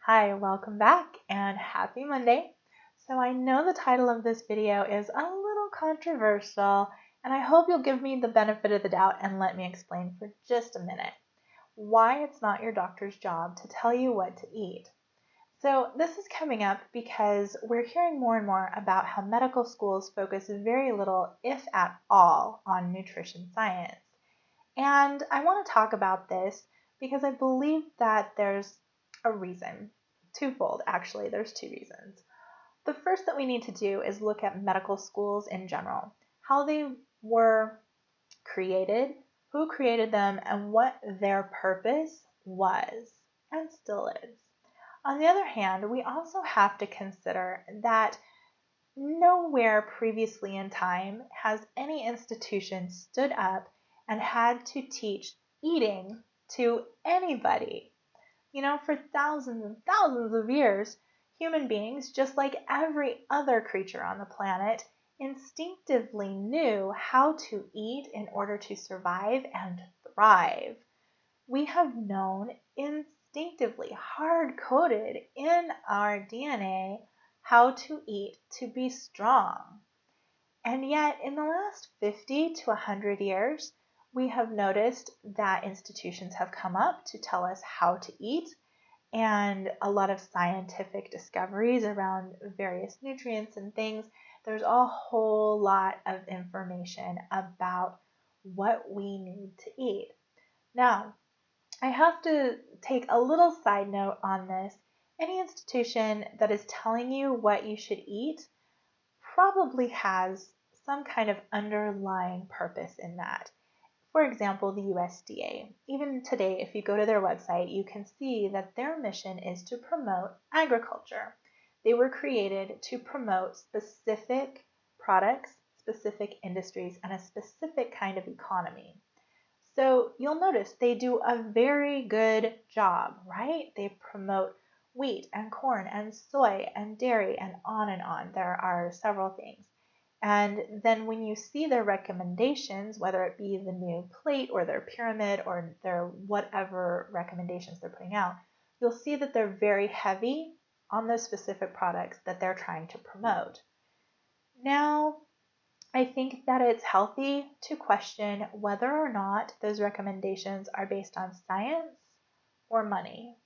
Hi, welcome back and happy Monday. So I know the title of this video is a little controversial, and I hope you'll give me the benefit of the doubt and let me explain for just a minute why it's not your doctor's job to tell you what to eat. So this is coming up because we're hearing more and more about how medical schools focus very little, if at all, on nutrition science. And I want to talk about this because I believe that there's a reason. Twofold, actually, there's two reasons. The first that we need to do is look at medical schools in general, how they were created, who created them, and what their purpose was and still is. On the other hand, we also have to consider that nowhere previously in time has any institution stood up and had to teach eating to anybody. For thousands and thousands of years, human beings, just like every other creature on the planet, instinctively knew how to eat in order to survive and thrive. We have known instinctively, hard-coded in our DNA, how to eat to be strong. And yet, in the last 50 to 100 years, we have noticed that institutions have come up to tell us how to eat, and a lot of scientific discoveries around various nutrients and things. There's a whole lot of information about what we need to eat. Now, I have to take a little side note on this. Any institution that is telling you what you should eat probably has some kind of underlying purpose in that. For example, the USDA. Even today, if you go to their website, you can see that their mission is to promote agriculture. They were created to promote specific products, specific industries, and a specific kind of economy. So you'll notice they do a very good job, right? They promote wheat and corn and soy and dairy and on and on. There are several things. And then when you see their recommendations, whether it be the new plate or their pyramid or their whatever recommendations they're putting out, you'll see that they're very heavy on those specific products that they're trying to promote. Now, I think that it's healthy to question whether or not those recommendations are based on science or money.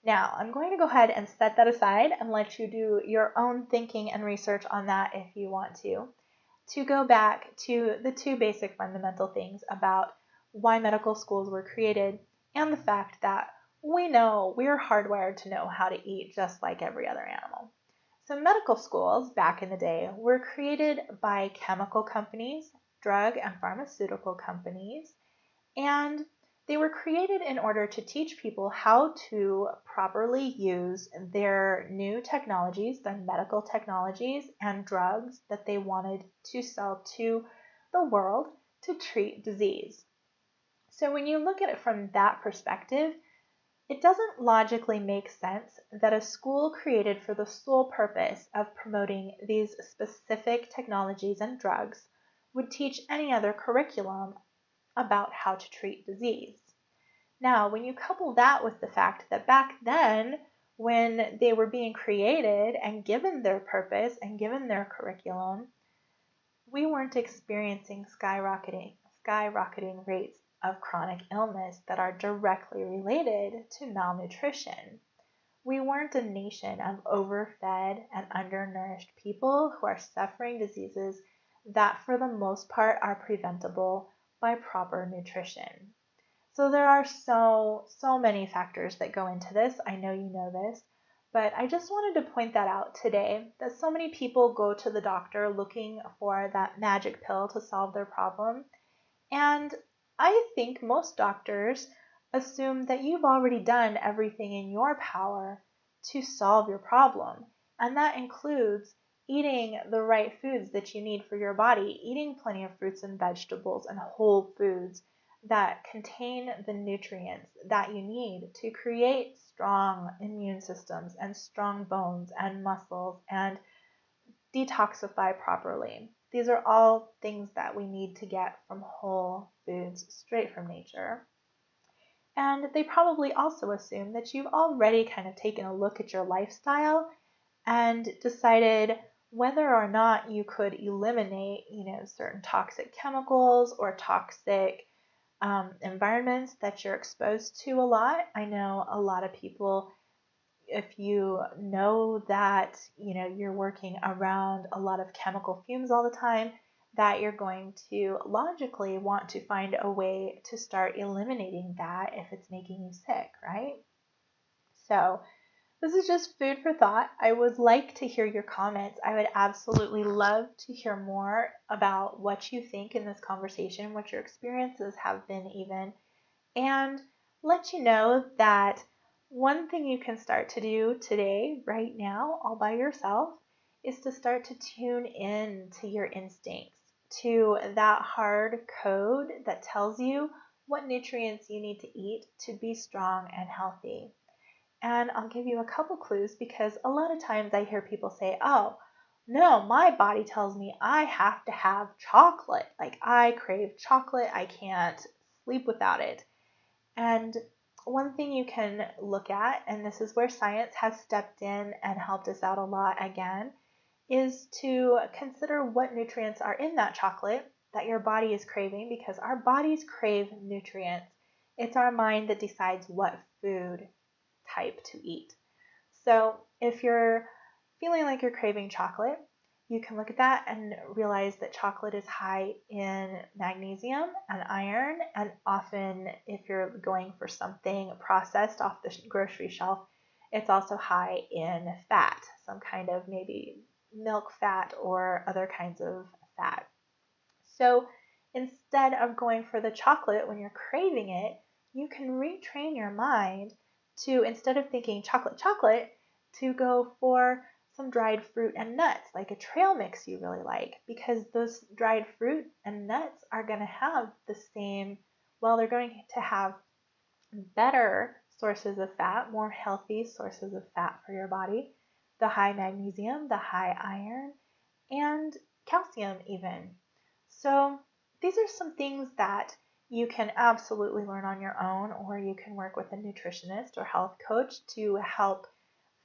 Now, I'm going to go ahead and set that aside and let you do your own thinking and research on that if you want to go back to the two basic fundamental things about why medical schools were created and the fact that we know we're hardwired to know how to eat just like every other animal. So medical schools back in the day were created by chemical companies, drug and pharmaceutical companies, and they were created in order to teach people how to properly use their new technologies, their medical technologies and drugs that they wanted to sell to the world to treat disease. So when you look at it from that perspective, it doesn't logically make sense that a school created for the sole purpose of promoting these specific technologies and drugs would teach any other curriculum about how to treat disease. Now, when you couple that with the fact that back then, when they were being created and given their purpose and given their curriculum, we weren't experiencing skyrocketing rates of chronic illness that are directly related to malnutrition. We weren't a nation of overfed and undernourished people who are suffering diseases that for the most part are preventable by proper nutrition. So there are so many factors that go into this. I know you know this, but I just wanted to point that out today, that so many people go to the doctor looking for that magic pill to solve their problem. And I think most doctors assume that you've already done everything in your power to solve your problem. And that includes eating the right foods that you need for your body, eating plenty of fruits and vegetables and whole foods that contain the nutrients that you need to create strong immune systems and strong bones and muscles and detoxify properly. These are all things that we need to get from whole foods straight from nature. And they probably also assume that you've already kind of taken a look at your lifestyle and decided whether or not you could eliminate, certain toxic chemicals or toxic environments that you're exposed to a lot. I know a lot of people, if you know that, you're working around a lot of chemical fumes all the time, that you're going to logically want to find a way to start eliminating that if it's making you sick, right? So this is just food for thought. I would like to hear your comments. I would absolutely love to hear more about what you think in this conversation, what your experiences have been even, and let you know that one thing you can start to do today, right now, all by yourself, is to start to tune in to your instincts, to that hard code that tells you what nutrients you need to eat to be strong and healthy. And I'll give you a couple clues because a lot of times I hear people say, oh, no, my body tells me I have to have chocolate. Like I crave chocolate. I can't sleep without it. And one thing you can look at, and this is where science has stepped in and helped us out a lot again, is to consider what nutrients are in that chocolate that your body is craving, because our bodies crave nutrients. It's our mind that decides what food type to eat. So if you're feeling like you're craving chocolate, you can look at that and realize that chocolate is high in magnesium and iron, and often if you're going for something processed off the grocery shelf, it's also high in fat, some kind of maybe milk fat or other kinds of fat. So instead of going for the chocolate when you're craving it, you can retrain your mind to, instead of thinking chocolate, chocolate, to go for some dried fruit and nuts, like a trail mix you really like, because those dried fruit and nuts are going to have the same, well, they're going to have better sources of fat, more healthy sources of fat for your body, the high magnesium, the high iron, and calcium even. So these are some things that you can absolutely learn on your own, or you can work with a nutritionist or health coach to help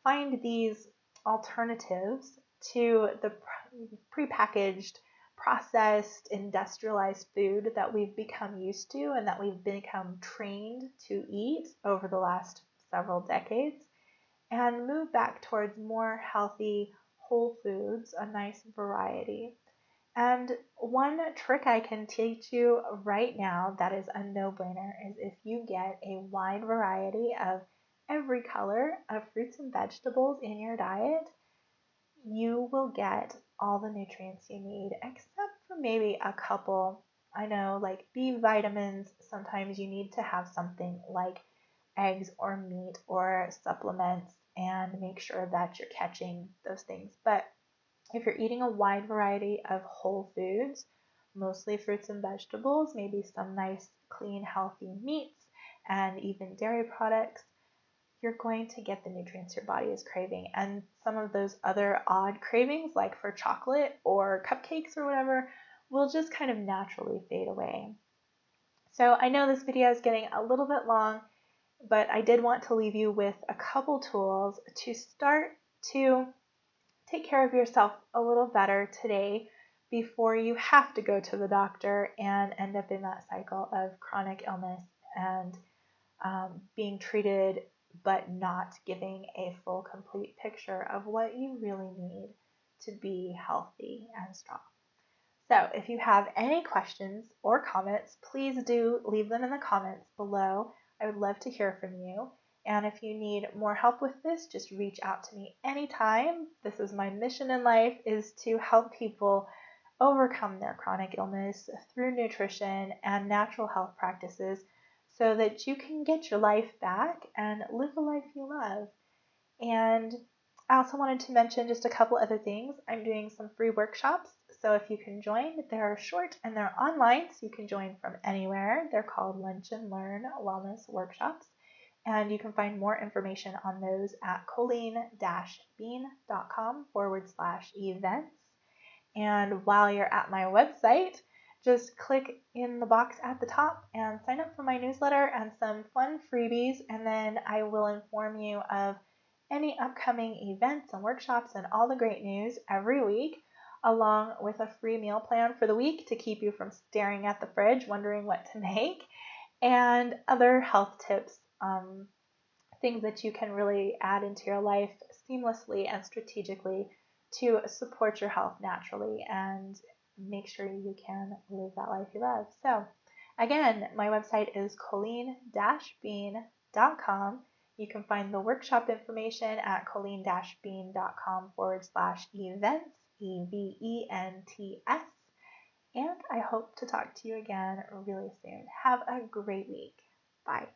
find these alternatives to the prepackaged, processed, industrialized food that we've become used to and that we've become trained to eat over the last several decades, and move back towards more healthy, whole foods, a nice variety. And one trick I can teach you right now that is a no-brainer is if you get a wide variety of every color of fruits and vegetables in your diet, you will get all the nutrients you need, except for maybe a couple. I know, like B vitamins, sometimes you need to have something like eggs or meat or supplements and make sure that you're catching those things. But if you're eating a wide variety of whole foods, mostly fruits and vegetables, maybe some nice, clean, healthy meats, and even dairy products, you're going to get the nutrients your body is craving. And some of those other odd cravings, like for chocolate or cupcakes or whatever, will just kind of naturally fade away. So I know this video is getting a little bit long, but I did want to leave you with a couple tools to start to take care of yourself a little better today before you have to go to the doctor and end up in that cycle of chronic illness and being treated but not giving a full, complete picture of what you really need to be healthy and strong. So if you have any questions or comments, please do leave them in the comments below. I would love to hear from you. And if you need more help with this, just reach out to me anytime. This is my mission in life, is to help people overcome their chronic illness through nutrition and natural health practices so that you can get your life back and live a life you love. And I also wanted to mention just a couple other things. I'm doing some free workshops, so if you can join, they're short and they're online, so you can join from anywhere. They're called Lunch and Learn Wellness Workshops, and you can find more information on those at choline-bean.com/events. And while you're at my website, just click in the box at the top and sign up for my newsletter and some fun freebies, and then I will inform you of any upcoming events and workshops and all the great news every week, along with a free meal plan for the week to keep you from staring at the fridge wondering what to make, and other health tips, things that you can really add into your life seamlessly and strategically to support your health naturally and make sure you can live that life you love. So again, my website is colleen-bean.com. You can find the workshop information at colleen-bean.com/events, EVENTS. And I hope to talk to you again really soon. Have a great week. Bye.